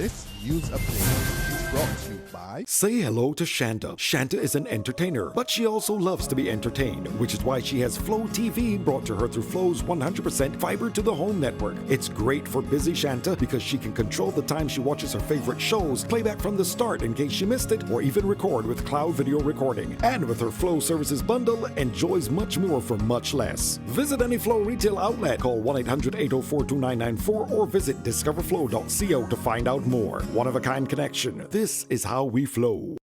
This news update is brought to you by... Say hello to Shanta. Shanta is an entertainer, but she also loves to be entertained, which is why she has Flow TV brought to her through Flow's 100% fiber to the home network. It's great for busy Shanta because she can control the time she watches her favorite shows, play back from the start in case she missed it, or even record with cloud video recording. And with her Flow services bundle, enjoys much more for much less. Visit any Flow retail outlet, call 1-800-804-2994, or visit discoverflow.co to find out more. One-of-a-kind connection. This is how we flow.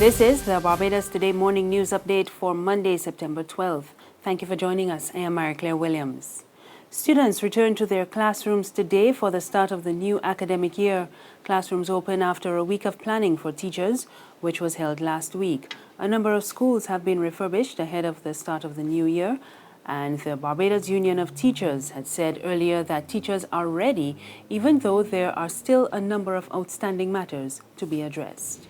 This is the Barbados Today morning news update for Monday, September 12th. Thank you for joining us. I am Mary Claire Williams. Students return to their classrooms today for the start of the new academic year. Classrooms open after a week of planning for teachers, which was held last week. A number of schools have been refurbished ahead of the start of the new year. And the Barbados Union of Teachers had said earlier that teachers are ready, even though there are still a number of outstanding matters to be addressed.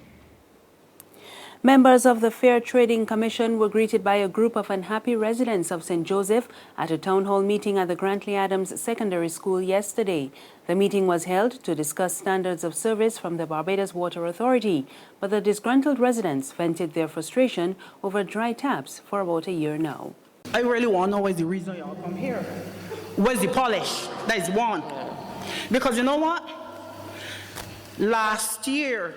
Members of the Fair Trading Commission were greeted by a group of unhappy residents of St. Joseph at a town hall meeting at the Grantley Adams Secondary School yesterday. The meeting was held to discuss standards of service from the Barbados Water Authority, but the disgruntled residents vented their frustration over dry taps for about a year now. I really want to know what's the reason y'all come here. Where's the polish? That is one. Because you know what? Last year,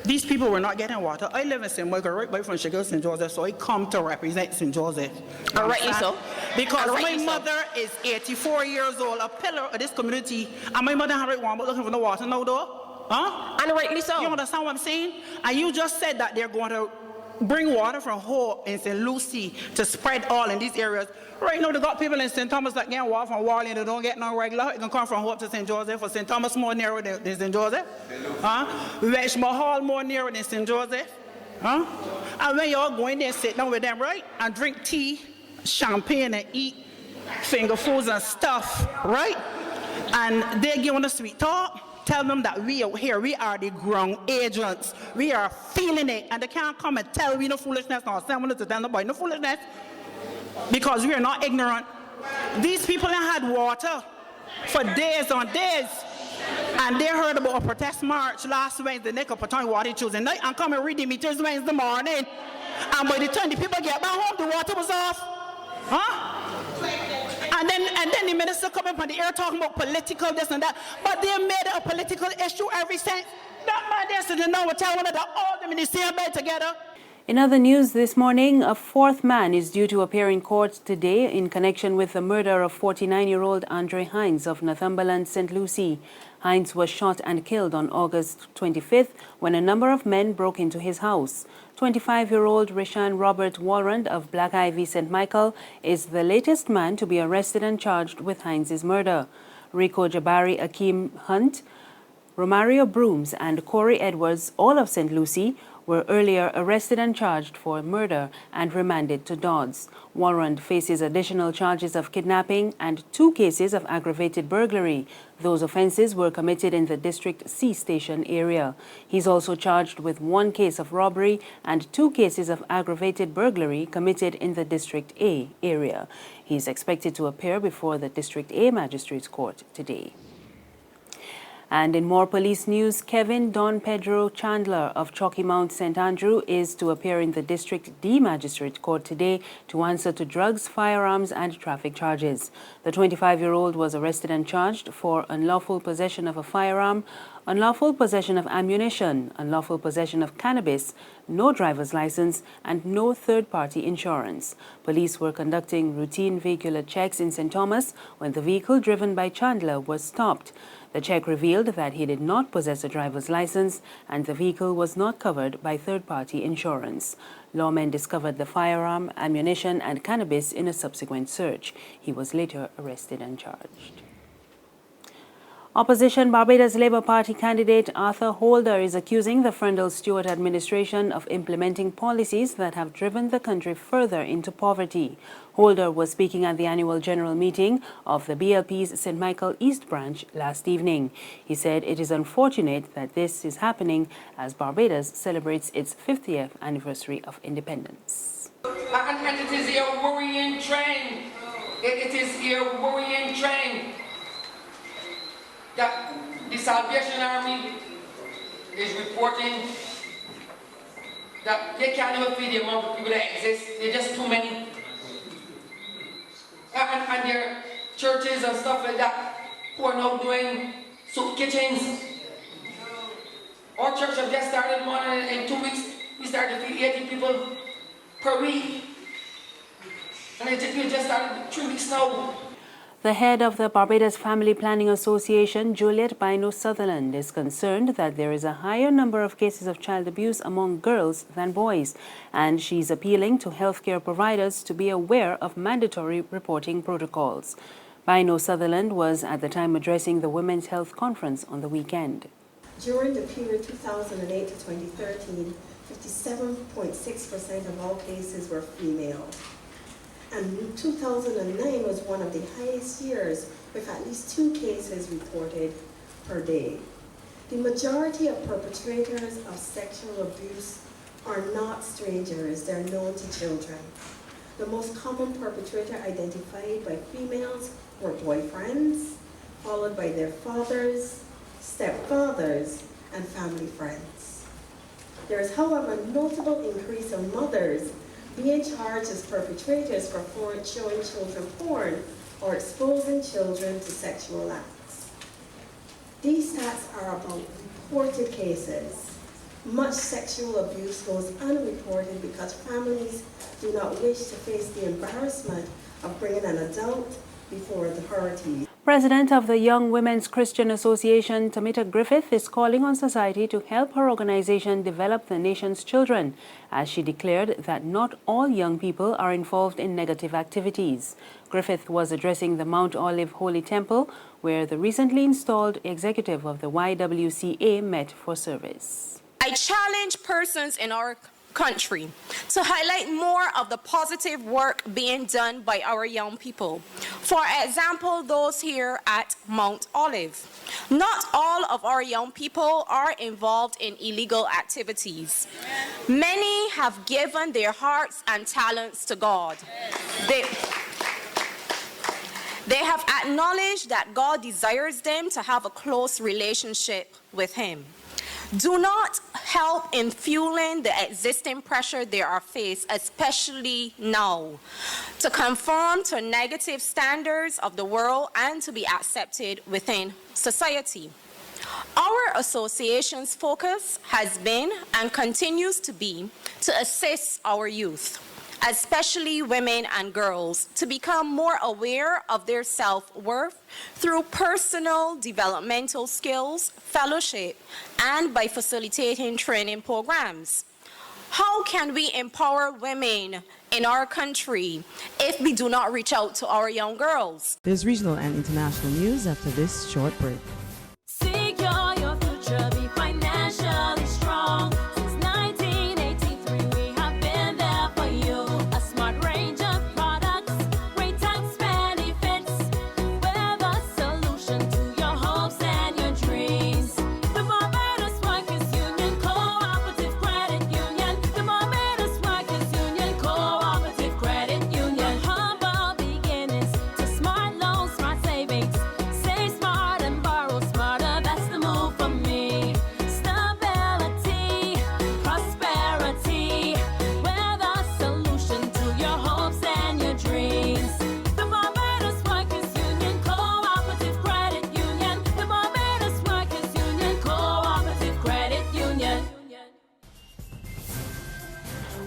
these people were not getting water. I live in St. Michael, right by from Chicago, St. Joseph, so I come to represent St. Joseph. All right, so. Because my mother is 84 years old, a pillar of this community, and my mother had right one, but looking for no water now, though. Huh? And rightly so. You understand what I'm saying? And you just said that they're going to bring water from Hope in St. Lucie to spread all in these areas. Right now, they got people in St. Thomas that get water from Warley and they don't get no regular. It can come from Hope to St. Joseph, or St. Thomas more nearer than St. Joseph. Richmond Hall more nearer than St. Joseph. And when y'all go in there and sit down with them, right, and drink tea, champagne, and eat finger foods and stuff, right, and they're giving us sweet talk, tell them that we out here, we are the ground agents. We are feeling it. And they can't come and tell we no foolishness, nor send us to tell nobody no foolishness. Because we are not ignorant. These people have had water for days on days. And they heard about a protest march last Wednesday, they could put on water Tuesday night and come and read the meters Wednesday morning. And by the time the people get back home, the water was off. And then the minister coming from the air talking about political this and that. But they made it a political issue every since. That man there said, no, we'll tell one of them, all them in the same bed together. In other news this morning, a fourth man is due to appear in court today in connection with the murder of 49-year-old Andre Hinds of Northumberland, St. Lucie. Hinds was shot and killed on August 25th when a number of men broke into his house. 25-year-old Rishan Robert Walrand of Black Ivy, St. Michael, is the latest man to be arrested and charged with Hinds' murder. Rico Jabari Akeem Hunt, Romario Brooms and Corey Edwards, all of St. Lucie, were earlier arrested and charged for murder and remanded to Dodds. Walrand faces additional charges of kidnapping and 2 cases of aggravated burglary. Those offenses were committed in the District C station area. He's also charged with 1 case of robbery and 2 cases of aggravated burglary committed in the District A area. He's expected to appear before the District A Magistrates Court today. And in more police news, Kevin Don Pedro Chandler of Chalky Mount St. Andrew is to appear in the District D Magistrate Court today to answer to drugs, firearms and traffic charges. The 25-year-old was arrested and charged for unlawful possession of a firearm, unlawful possession of ammunition, unlawful possession of cannabis, no driver's license and no third-party insurance. Police were conducting routine vehicular checks in St. Thomas when the vehicle driven by Chandler was stopped. The check revealed that he did not possess a driver's license and the vehicle was not covered by third-party insurance. Lawmen discovered the firearm, ammunition and cannabis in a subsequent search. He was later arrested and charged. Opposition Barbados Labour Party candidate Arthur Holder is accusing the Frendel-Stewart administration of implementing policies that have driven the country further into poverty. Holder was speaking at the annual general meeting of the BLP's St. Michael East branch last evening. He said it is unfortunate that this is happening as Barbados celebrates its 50th anniversary of independence. And it is a worrying trend. It is a worrying trend. that the Salvation Army is reporting that they can't even feed the amount of people that exist. There are just too many. And there are churches and stuff like that who are now doing soup kitchens. Our church have just started one, and in 2 weeks we started to feed 80 people per week. And we just started 3 weeks now. The head of the Barbados Family Planning Association, Juliet Bino Sutherland, is concerned that there is a higher number of cases of child abuse among girls than boys, and she's appealing to healthcare providers to be aware of mandatory reporting protocols. Bino Sutherland was at the time addressing the Women's Health Conference on the weekend. During the period 2008 to 2013, 57.6% of all cases were female. And 2009 was one of the highest years, with at least 2 cases reported per day. The majority of perpetrators of sexual abuse are not strangers, they're known to children. The most common perpetrator identified by females were boyfriends, followed by their fathers, stepfathers, and family friends. There is, however, a notable increase of mothers being charged as perpetrators for showing children porn or exposing children to sexual acts. These stats are about reported cases. Much sexual abuse goes unreported because families do not wish to face the embarrassment of bringing an adult before the authorities. President of the Young Women's Christian Association, Tamita Griffith, is calling on society to help her organization develop the nation's children, as she declared that not all young people are involved in negative activities. Griffith was addressing the Mount Olive Holy Temple, where the recently installed executive of the YWCA met for service. I challenge persons in our country to highlight more of the positive work being done by our young people. For example, those here at Mount Olive. Not all of our young people are involved in illegal activities. Many have given their hearts and talents to God. They have acknowledged that God desires them to have a close relationship with Him. Do not help in fueling the existing pressure they are faced, especially now, to conform to negative standards of the world and to be accepted within society. Our association's focus has been and continues to be to assist our youth, especially women and girls, to become more aware of their self-worth through personal developmental skills, fellowship, and by facilitating training programs. How can we empower women in our country if we do not reach out to our young girls? There's regional and international news after this short break. Secure your future, be financially strong. Since 1983, we have been there for you. A smart range of products, great tax benefits. We're the solution to your hopes and your dreams. The Barbados Workers Union Cooperative Credit Union. The Barbados Workers Union Cooperative Credit Union. Humble beginnings to smart loans, smart savings. Save smart and borrow smarter. That's the move for me. Stability, prosperity. We're the solution to your hopes and your dreams. The Barbados Workers Union Cooperative Credit Union. The Barbados Workers Union Cooperative Credit Union.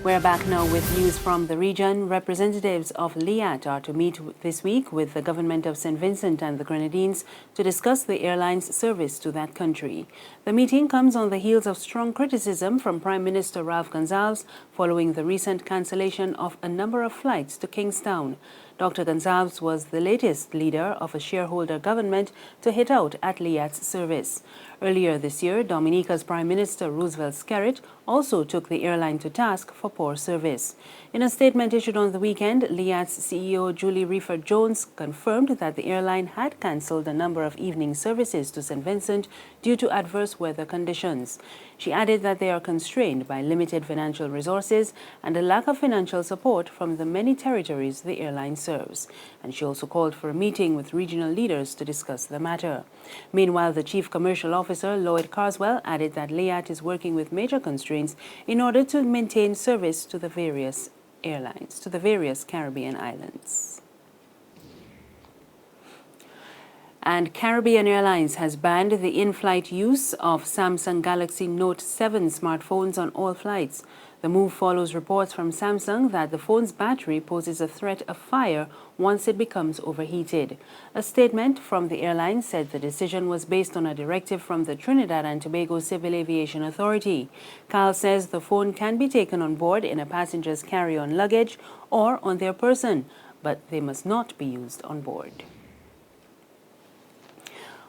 We're back now with news from the region. Representatives of LIAT are to meet this week with the government of St. Vincent and the Grenadines to discuss the airline's service to that country. The meeting comes on the heels of strong criticism from Prime Minister Ralph Gonsalves following the recent cancellation of a number of flights to Kingstown. Dr. Gonsalves was the latest leader of a shareholder government to hit out at LIAT's service. Earlier this year, Dominica's Prime Minister Roosevelt Skerrit also took the airline to task for poor service. In a statement issued on the weekend, LIAT's CEO Julie Reifert Jones confirmed that the airline had cancelled a number of evening services to St. Vincent due to adverse weather conditions. She added that they are constrained by limited financial resources and a lack of financial support from the many territories the airline serves. serves. And she also called for a meeting with regional leaders to discuss the matter. Meanwhile, the Chief Commercial Officer, Lloyd Carswell, added that LIAT is working with major constraints in order to maintain service to the various airlines, to the various Caribbean islands. And Caribbean Airlines has banned the in-flight use of Samsung Galaxy Note 7 smartphones on all flights. The move follows reports from Samsung that the phone's battery poses a threat of fire once it becomes overheated. A statement from the airline said the decision was based on a directive from the Trinidad and Tobago Civil Aviation Authority. CAL says the phone can be taken on board in a passenger's carry-on luggage or on their person, but they must not be used on board.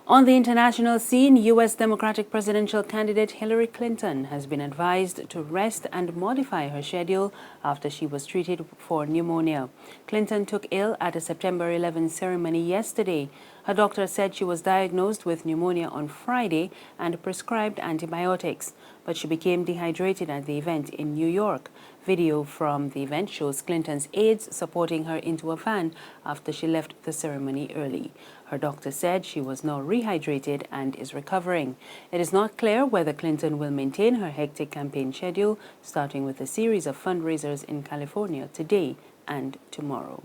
On the international scene, U.S. Democratic presidential candidate Hillary Clinton has been advised to rest and modify her schedule after she was treated for pneumonia. Clinton took ill at a September 11 ceremony yesterday. Her doctor said she was diagnosed with pneumonia on Friday and prescribed antibiotics, but she became dehydrated at the event in New York. Video from the event shows Clinton's aides supporting her into a van after she left the ceremony early. Her doctor said she was now rehydrated and is recovering. It is not clear whether Clinton will maintain her hectic campaign schedule, starting with a series of fundraisers in California today and tomorrow.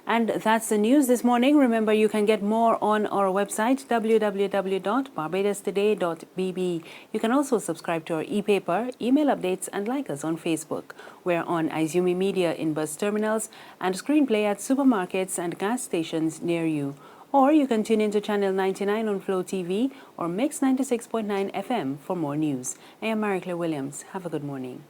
And that's the news this morning. Remember, you can get more on our website, www.barbadostoday.bb. You can also subscribe to our e-paper, email updates, and like us on Facebook. We're on Izumi Media in bus terminals and Screenplay at supermarkets and gas stations near you. Or you can tune into Channel 99 on Flow TV or Mix 96.9 FM for more news. I am Mary Claire Williams. Have a good morning.